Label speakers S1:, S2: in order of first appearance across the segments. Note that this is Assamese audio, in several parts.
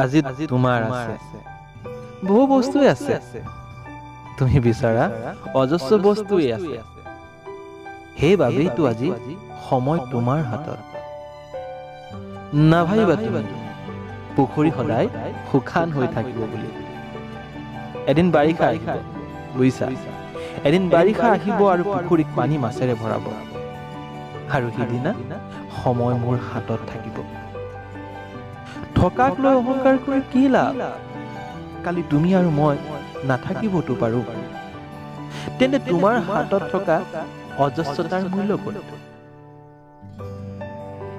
S1: আজি তোমাৰ আছে বহু বস্তুৱে আছে তুমি বিচৰা অজস্ৰ বস্তুৱে আছে সেইবাবেইতো আজি সময় তোমাৰ হাতত নাভাবিবা তুমি পুখুৰী সদায় শুকান হৈ থাকিব বুলি এদিন বাৰিষা আহিব বুজিছা এদিন বাৰিষা আহিব আৰু পুখুৰীক পানী মাছেৰে ভৰাব আৰু সিদিনা সময় মোৰ হাতত থাকিব থকাক লৈ অহংকাৰ কৰি কি লাভ কালি তুমি আৰু মই নাথাকিবতো পাৰো তেন্তে তোমাৰ হাতত থকা অজস্ৰতাৰ মূল্য ক'ত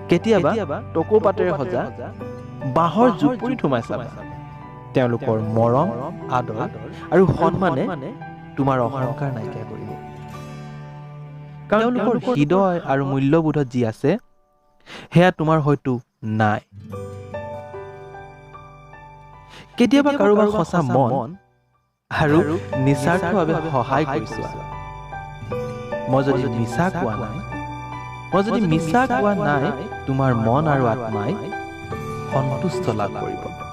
S1: কেতিয়াবা টকৌ পাতেৰে সজা বাঁহৰ জুপুৰিত সোমাই চাবা তেওঁলোকৰ মৰম আদৰ আৰু সন্মানে তোমাৰ অহংকাৰ নাইকিয়া কৰিব কাৰণ তেওঁলোকৰ হৃদয় আৰু মূল্যবোধত যি আছে সেয়া তোমাৰ হয়তো নাই কেতিয়াবা কাৰোবাক সঁচা মন আৰু নিস্বাৰ্থভাৱে সহায় কৰিছো মই যদি মিছা কোৱা নাই তোমাৰ মন আৰু আত্মাই সন্তুষ্ট লাভ কৰিব